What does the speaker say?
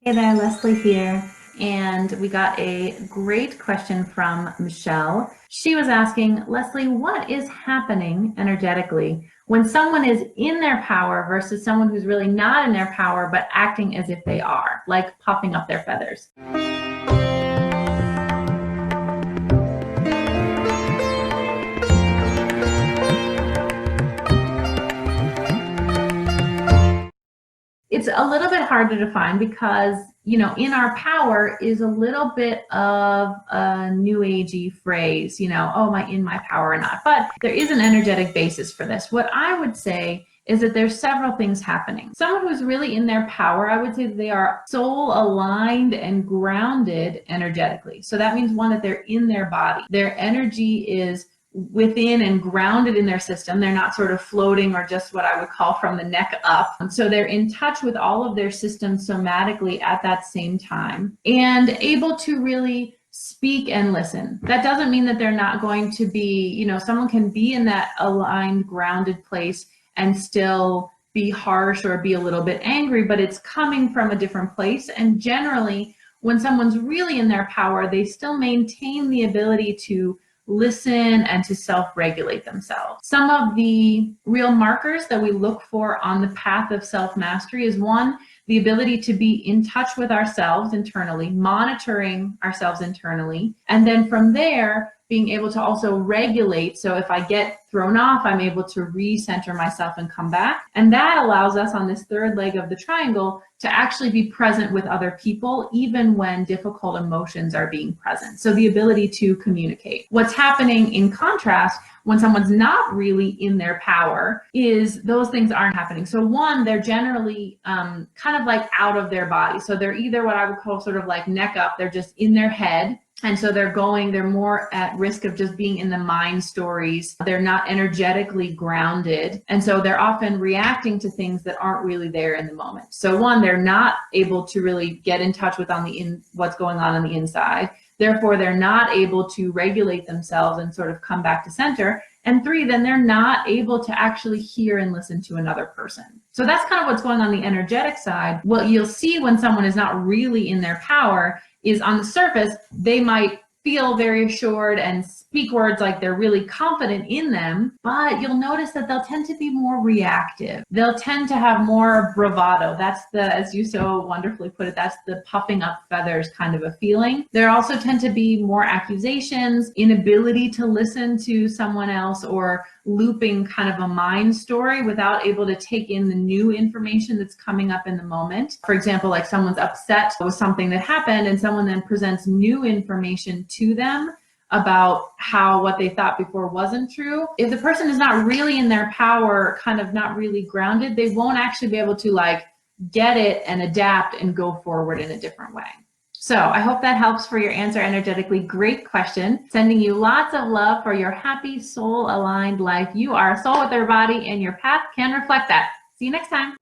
Hey there, Leslie here. And we got a great question from Michelle. She was asking, Leslie, what is happening energetically when someone is in their power versus someone who's really not in their power but acting as if they are, like puffing up their feathers? It's a little bit hard to define because, in our power is a little bit of a new agey phrase, oh, am I in my power or not? But there is an energetic basis for this. What I would say is that there's several things happening. Someone who's really in their power, I would say that they are soul aligned and grounded energetically. So that means, one, that they're in their body. Their energy is within and grounded in their system. They're not sort of floating or just what I would call from the neck up. So they're in touch with all of their systems somatically at that same time and able to really speak and listen. That doesn't mean that they're not going to be, someone can be in that aligned, grounded place and still be harsh or be a little bit angry, but it's coming from a different place. And generally, when someone's really in their power, they still maintain the ability to listen and to self-regulate themselves. Some of the real markers that we look for on the path of self-mastery is, one, the ability to be in touch with ourselves internally, monitoring ourselves internally, and then from there, being able to also regulate. So if I get thrown off, I'm able to recenter myself and come back. And that allows us on this third leg of the triangle to actually be present with other people, even when difficult emotions are being present. So the ability to communicate. What's happening in contrast when someone's not really in their power is those things aren't happening. So one, they're generally kind of like out of their body. So they're either what I would call sort of like neck up, they're just in their head. And so they're more at risk of just being in the mind stories. They're not energetically grounded. And so they're often reacting to things that aren't really there in the moment. So one, they're not able to really get in touch with what's going on the inside. Therefore, they're not able to regulate themselves and sort of come back to center. And three, then they're not able to actually hear and listen to another person. So that's kind of what's going on the energetic side. What you'll see when someone is not really in their power is, on the surface, they might feel very assured and speak words like they're really confident in them, but you'll notice that they'll tend to be more reactive. They'll tend to have more bravado. That's as you so wonderfully put it, that's the puffing up feathers kind of a feeling. There also tend to be more accusations, inability to listen to someone else, or looping kind of a mind story without able to take in the new information that's coming up in the moment. For example, like someone's upset with something that happened and someone then presents new information to them about how what they thought before wasn't true. If the person is not really in their power, kind of not really grounded, they won't actually be able to like get it and adapt and go forward in a different way. So I hope that helps for your answer energetically. Great question. Sending you lots of love for your happy, soul-aligned life. You are a soul with your body, and your path can reflect that. See you next time.